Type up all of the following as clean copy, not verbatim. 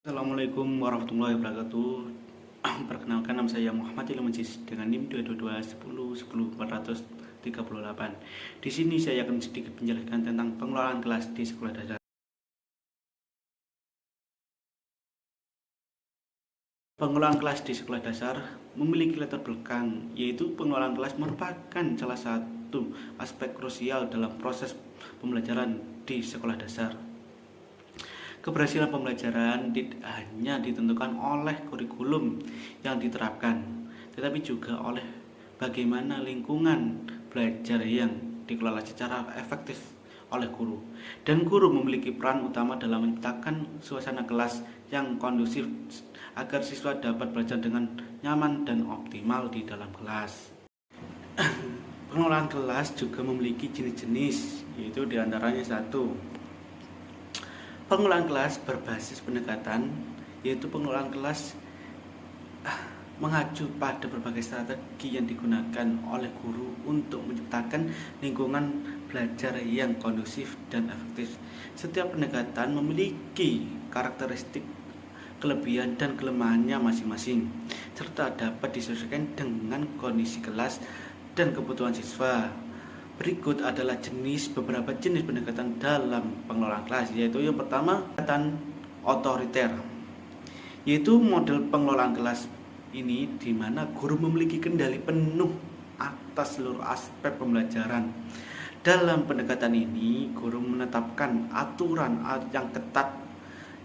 Assalamualaikum warahmatullahi wabarakatuh. Perkenalkan, nama saya Muhammad Ilham Majid dengan NIM 22210100438. Di sini saya akan sedikit menjelaskan tentang pengelolaan kelas di sekolah dasar. Pengelolaan kelas di sekolah dasar memiliki latar belakang, yaitu pengelolaan kelas merupakan salah satu aspek krusial dalam proses pembelajaran di sekolah dasar. Keberhasilan pembelajaran tidak hanya ditentukan oleh kurikulum yang diterapkan, tetapi juga oleh bagaimana lingkungan belajar yang dikelola secara efektif oleh guru. Dan guru memiliki peran utama dalam menciptakan suasana kelas yang kondusif agar siswa dapat belajar dengan nyaman dan optimal di dalam kelas. Pengelolaan kelas juga memiliki jenis-jenis, yaitu diantaranya satu, pengelolaan kelas berbasis pendekatan, yaitu pengelolaan kelas mengacu pada berbagai strategi yang digunakan oleh guru untuk menciptakan lingkungan belajar yang kondusif dan efektif. Setiap pendekatan memiliki karakteristik, kelebihan dan kelemahannya masing-masing, serta dapat disesuaikan dengan kondisi kelas dan kebutuhan siswa. Berikut adalah beberapa jenis pendekatan dalam pengelolaan kelas, yaitu yang pertama, pendekatan otoriter, yaitu model pengelolaan kelas ini di mana guru memiliki kendali penuh atas seluruh aspek pembelajaran. Dalam pendekatan ini, guru menetapkan aturan yang ketat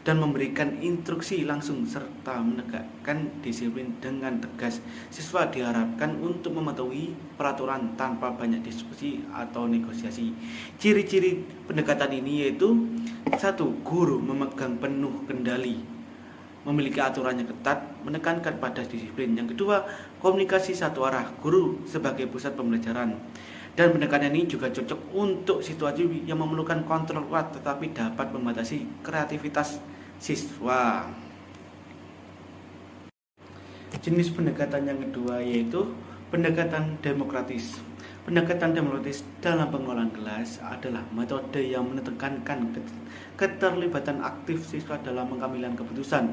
dan memberikan instruksi langsung serta menegakkan disiplin dengan tegas. Siswa diharapkan untuk mematuhi peraturan tanpa banyak diskusi atau negosiasi. Ciri-ciri pendekatan ini yaitu satu, guru memegang penuh kendali, memiliki aturan yang ketat, menekankan pada disiplin. Yang kedua, komunikasi satu arah, guru sebagai pusat pembelajaran. Dan pendekatan ini juga cocok untuk situasi yang memerlukan kontrol kuat tetapi dapat membatasi kreativitas siswa. Jenis pendekatan yang kedua yaitu pendekatan demokratis. Pendekatan demokratis dalam pengelolaan kelas adalah metode yang menekankan keterlibatan aktif siswa dalam pengambilan keputusan,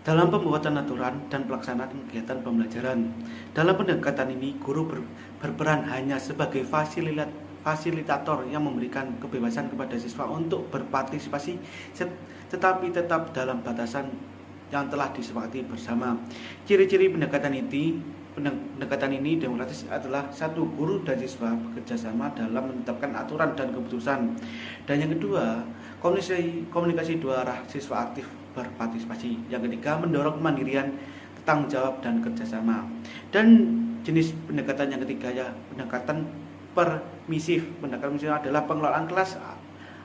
dalam pembuatan aturan dan pelaksanaan kegiatan pembelajaran. Dalam pendekatan ini, guru berperan hanya sebagai fasilitator yang memberikan kebebasan kepada siswa untuk berpartisipasi, tetapi tetap dalam batasan yang telah disepakati bersama. Ciri-ciri pendekatan ini demokratis adalah satu, guru dan siswa bekerja sama dalam menetapkan aturan dan keputusan. Dan yang kedua, komunikasi dua arah, siswa aktif berpartisipasi. Yang ketiga, mendorong kemandirian, tanggung jawab dan kerjasama. Dan jenis pendekatan yang ketiga ya pendekatan permisif. Pendekatan permisif adalah pengelolaan kelas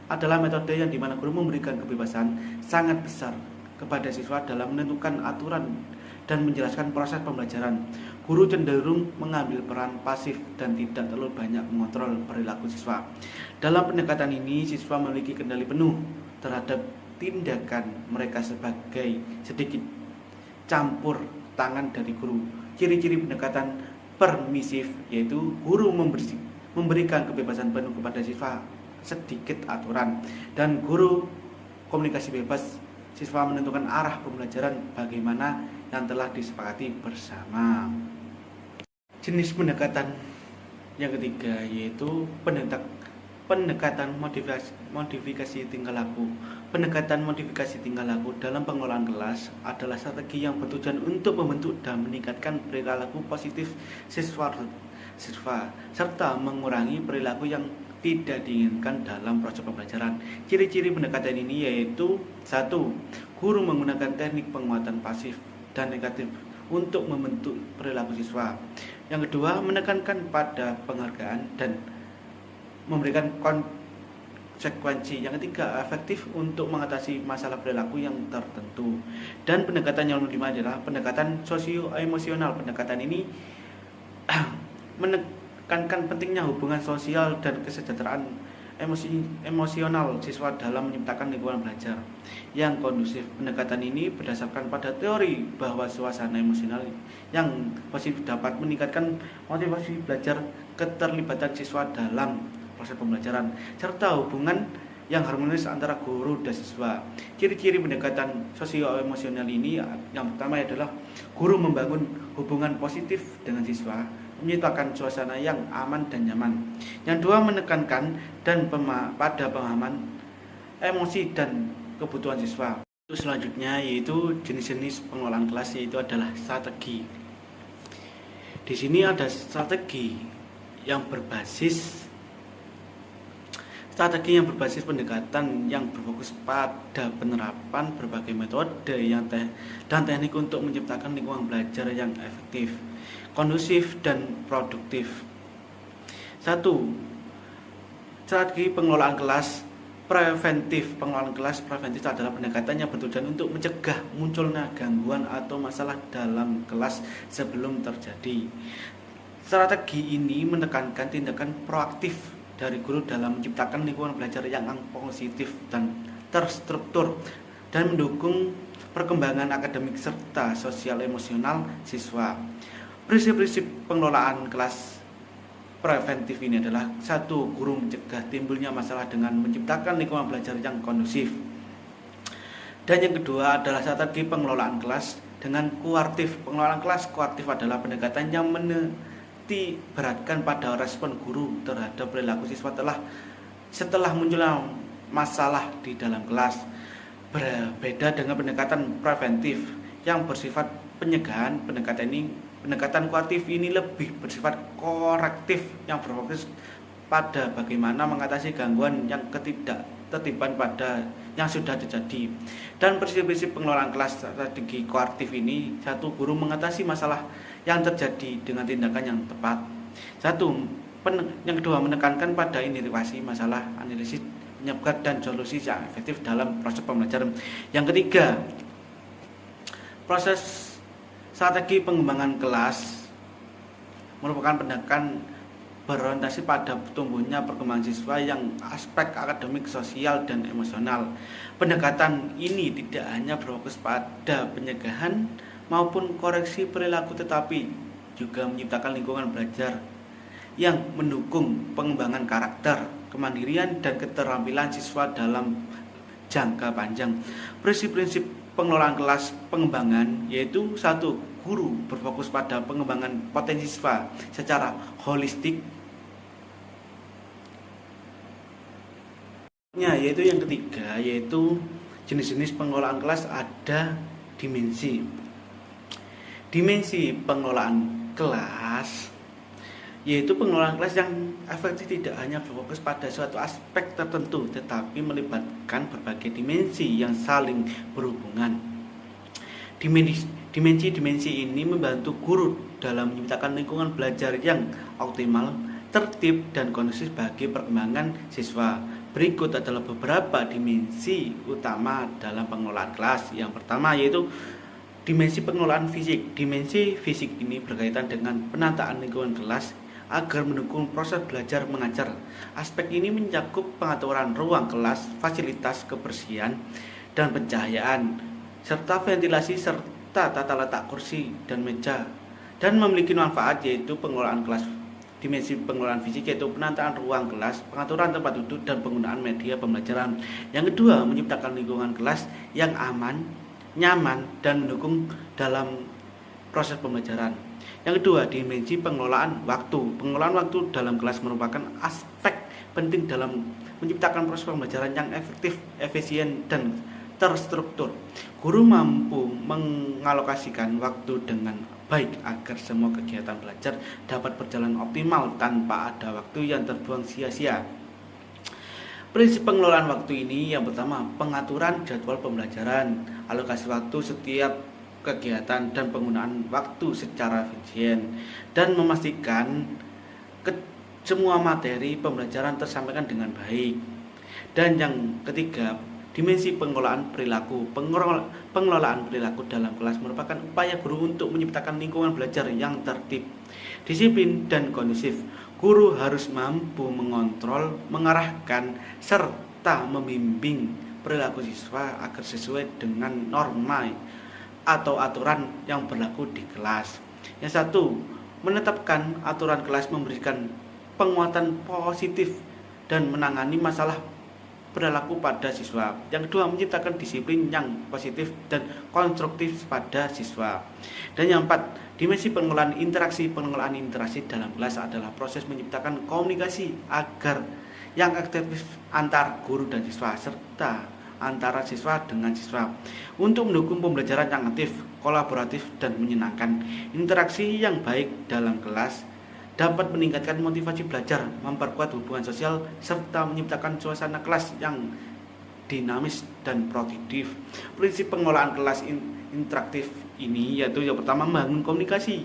adalah metode yang dimana guru memberikan kebebasan sangat besar kepada siswa dalam menentukan aturan dan menjelaskan proses pembelajaran. Guru cenderung mengambil peran pasif dan tidak terlalu banyak mengontrol perilaku siswa. Dalam pendekatan ini, siswa memiliki kendali penuh terhadap tindakan mereka sebagai sedikit campur tangan dari guru. Ciri-ciri pendekatan permisif yaitu guru memberikan kebebasan penuh kepada siswa, sedikit aturan, dan guru komunikasi bebas, siswa menentukan arah pembelajaran bagaimana yang telah disepakati bersama. Jenis pendekatan yang ketiga yaitu pendekatan modifikasi tingkah laku. Pendekatan modifikasi tingkah laku dalam pengelolaan kelas adalah strategi yang bertujuan untuk membentuk dan meningkatkan perilaku positif siswa serta mengurangi perilaku yang tidak diinginkan dalam proses pembelajaran. Ciri-ciri pendekatan ini yaitu satu, guru menggunakan teknik penguatan pasif dan negatif untuk membentuk perilaku siswa. Yang kedua, menekankan pada penghargaan dan memberikan konsekuensi. Yang ketiga, efektif untuk mengatasi masalah perilaku yang tertentu. Dan pendekatan yang kelima adalah pendekatan sosio-emosional. Pendekatan ini menekankan pentingnya hubungan sosial dan kesejahteraan emosional siswa dalam menciptakan lingkungan belajar yang kondusif. Pendekatan ini berdasarkan pada teori bahwa suasana emosional yang positif dapat meningkatkan motivasi belajar, keterlibatan siswa dalam proses pembelajaran, serta hubungan yang harmonis antara guru dan siswa. Ciri-ciri pendekatan sosio-emosional ini yang pertama adalah guru membangun hubungan positif dengan siswa, menciptakan suasana yang aman dan nyaman. Yang dua, menekankan dan pada pemahaman emosi dan kebutuhan siswa. Selanjutnya yaitu jenis-jenis pengelolaan kelas, yaitu adalah strategi. Di sini ada strategi yang berbasis pendekatan yang berfokus pada penerapan berbagai metode dan teknik untuk menciptakan lingkungan belajar yang efektif, kondusif, dan produktif. 1. Strategi pengelolaan kelas preventif. Pengelolaan kelas preventif adalah pendekatan yang bertujuan untuk mencegah munculnya gangguan atau masalah dalam kelas sebelum terjadi. Strategi ini menekankan tindakan proaktif dari guru dalam menciptakan lingkungan belajar yang positif dan terstruktur dan mendukung perkembangan akademik serta sosial emosional siswa. Prinsip-prinsip pengelolaan kelas preventif ini adalah: 1. Guru mencegah timbulnya masalah dengan menciptakan lingkungan belajar yang kondusif. Dan yang kedua adalah strategi pengelolaan kelas dengan kuartif. Pengelolaan kelas kuartif adalah pendekatan yang menitik beratkan pada respon guru terhadap perilaku siswa setelah munculnya masalah di dalam kelas. Berbeda dengan pendekatan preventif yang bersifat pencegahan. Pendekatan kuartif ini lebih bersifat korektif yang berfokus pada bagaimana mengatasi gangguan yang ketidaktertiban pada yang sudah terjadi. Dan prinsip-prinsip pengelolaan kelas strategi korektif ini: 1. Guru mengatasi masalah yang terjadi dengan tindakan yang tepat. Yang kedua, menekankan pada identifikasi masalah, analisis penyebab dan solusi yang efektif dalam proses pembelajaran. Yang ketiga, proses strategi pengembangan kelas merupakan pendekatan berorientasi pada tumbuhnya perkembangan siswa yang aspek akademik, sosial, dan emosional. Pendekatan ini tidak hanya berfokus pada pencegahan maupun koreksi perilaku, tetapi juga menciptakan lingkungan belajar yang mendukung pengembangan karakter, kemandirian, dan keterampilan siswa dalam jangka panjang. Prinsip-prinsip pengelolaan kelas pengembangan yaitu: 1. Guru berfokus pada pengembangan potensi siswa secara holistik. Yaitu yang ketiga, yaitu jenis-jenis pengelolaan kelas ada dimensi. Dimensi pengelolaan kelas yaitu pengelolaan kelas yang efektif tidak hanya berfokus pada suatu aspek tertentu, tetapi melibatkan berbagai dimensi yang saling berhubungan. Dimensi-dimensi ini membantu guru dalam menciptakan lingkungan belajar yang optimal, tertib, dan kondusif bagi perkembangan siswa. Berikut adalah beberapa dimensi utama dalam pengelolaan kelas. Yang pertama yaitu dimensi pengelolaan fisik. Dimensi fisik ini berkaitan dengan penataan lingkungan kelas agar mendukung proses belajar mengajar. Aspek ini mencakup pengaturan ruang kelas, fasilitas kebersihan dan pencahayaan, serta ventilasi serta tata letak kursi dan meja, dan memiliki manfaat yaitu pengelolaan kelas. Dimensi pengelolaan fisik yaitu penataan ruang kelas, pengaturan tempat duduk, dan penggunaan media pembelajaran. Yang kedua, menciptakan lingkungan kelas yang aman, nyaman, dan mendukung dalam proses pembelajaran. Yang kedua, dimensi pengelolaan waktu. Pengelolaan waktu dalam kelas merupakan aspek penting dalam menciptakan proses pembelajaran yang efektif, efisien, dan terstruktur. Guru mampu mengalokasikan waktu dengan baik agar semua kegiatan belajar dapat berjalan optimal tanpa ada waktu yang terbuang sia-sia. Prinsip pengelolaan waktu ini yang pertama, pengaturan jadwal pembelajaran, alokasi waktu setiap kegiatan, dan penggunaan waktu secara efisien, dan memastikan semua materi pembelajaran tersampaikan dengan baik. Dan yang ketiga, dimensi pengelolaan perilaku. Pengelolaan perilaku dalam kelas merupakan upaya guru untuk menciptakan lingkungan belajar yang tertib, disiplin, dan kondusif. Guru harus mampu mengontrol, mengarahkan, serta membimbing perilaku siswa agar sesuai dengan norma atau aturan yang berlaku di kelas. Yang satu, menetapkan aturan kelas, memberikan penguatan positif dan menangani masalah berlaku pada siswa. Yang kedua, menciptakan disiplin yang positif dan konstruktif pada siswa. Dan yang keempat, dimensi pengelolaan interaksi. Pengelolaan interaksi dalam kelas adalah proses menciptakan komunikasi agar yang aktif antar guru dan siswa serta antara siswa dengan siswa untuk mendukung pembelajaran yang aktif, kolaboratif, dan menyenangkan. Interaksi yang baik dalam kelas dapat meningkatkan motivasi belajar, memperkuat hubungan sosial, serta menciptakan suasana kelas yang dinamis dan produktif. Prinsip pengelolaan kelas interaktif ini yaitu yang pertama, membangun komunikasi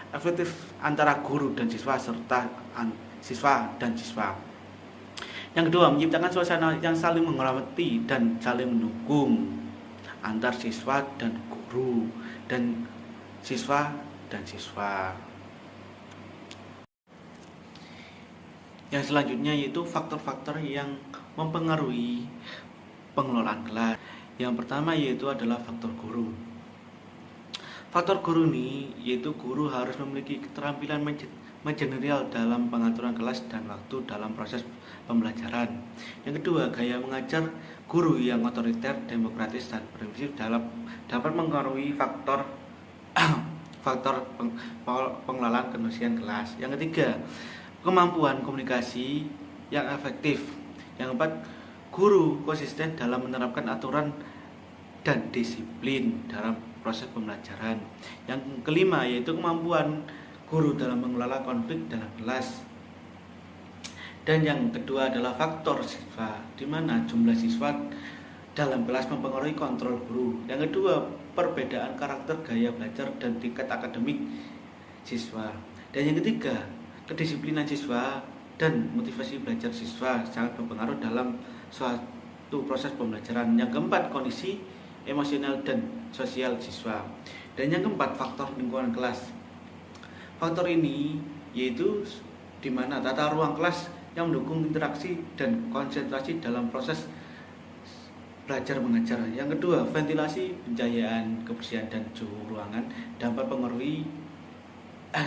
efektif antara guru dan siswa serta siswa dan siswa. Yang kedua, menciptakan suasana yang saling menghormati dan saling mendukung antar siswa dan guru dan siswa dan siswa. Yang selanjutnya yaitu faktor-faktor yang mempengaruhi pengelolaan kelas. Yang pertama yaitu adalah faktor guru. Faktor guru ini yaitu guru harus memiliki keterampilan manajerial dalam pengaturan kelas dan waktu dalam proses pembelajaran. Yang kedua, gaya mengajar guru yang otoriter, demokratis, dan permisif dapat mengaruhi faktor pengelolaan kondisian kelas. Yang ketiga, kemampuan komunikasi yang efektif. Yang keempat, guru konsisten dalam menerapkan aturan dan disiplin dalam proses pembelajaran. Yang kelima yaitu kemampuan guru dalam mengelola konflik dalam kelas. Dan yang kedua adalah faktor siswa, di mana jumlah siswa dalam kelas mempengaruhi kontrol guru. Yang kedua, perbedaan karakter, gaya belajar, dan tingkat akademik siswa. Dan yang ketiga, kedisiplinan siswa dan motivasi belajar siswa sangat berpengaruh dalam suatu proses pembelajaran. Yang keempat, kondisi emosional dan sosial siswa. Dan yang keempat, faktor lingkungan kelas. Faktor ini yaitu di mana tata ruang kelas yang mendukung interaksi dan konsentrasi dalam proses belajar mengajar. Yang kedua, ventilasi, pencahayaan, kebersihan, dan suhu ruangan dapat mempengaruhi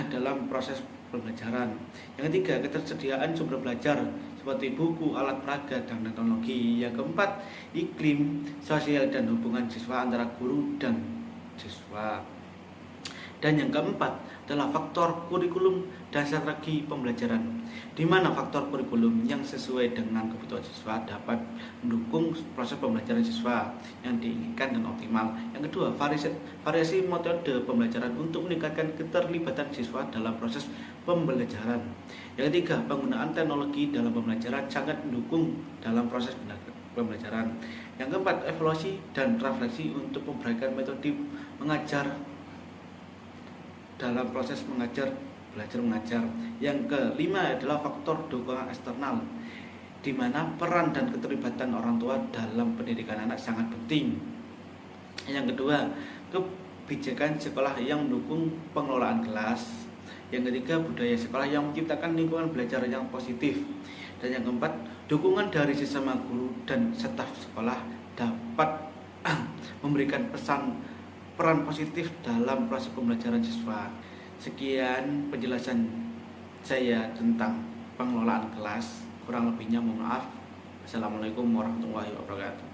dalam proses pembelajaran. Yang ketiga, ketersediaan sumber belajar seperti buku, alat peraga, dan teknologi. Yang keempat, iklim sosial dan hubungan siswa antara guru dan siswa. Dan yang keempat adalah faktor kurikulum dan strategi pembelajaran, di mana faktor kurikulum yang sesuai dengan kebutuhan siswa dapat mendukung proses pembelajaran siswa yang diinginkan dan optimal. Yang kedua, variasi metode pembelajaran untuk meningkatkan keterlibatan siswa dalam proses pembelajaran. Yang ketiga, penggunaan teknologi dalam pembelajaran sangat mendukung dalam proses pembelajaran. Yang keempat, evaluasi dan refleksi untuk memberikan metode mengajar dalam proses belajar mengajar. Yang kelima adalah faktor dukungan eksternal, di mana peran dan keterlibatan orang tua dalam pendidikan anak sangat penting. Yang kedua, kebijakan sekolah yang mendukung pengelolaan kelas. Yang ketiga, budaya sekolah yang menciptakan lingkungan belajar yang positif. Dan yang keempat, dukungan dari sesama guru dan staf sekolah dapat memberikan peran positif dalam proses pembelajaran siswa. Sekian penjelasan saya tentang pengelolaan kelas. Kurang lebihnya mohon maaf. Assalamualaikum warahmatullahi wabarakatuh.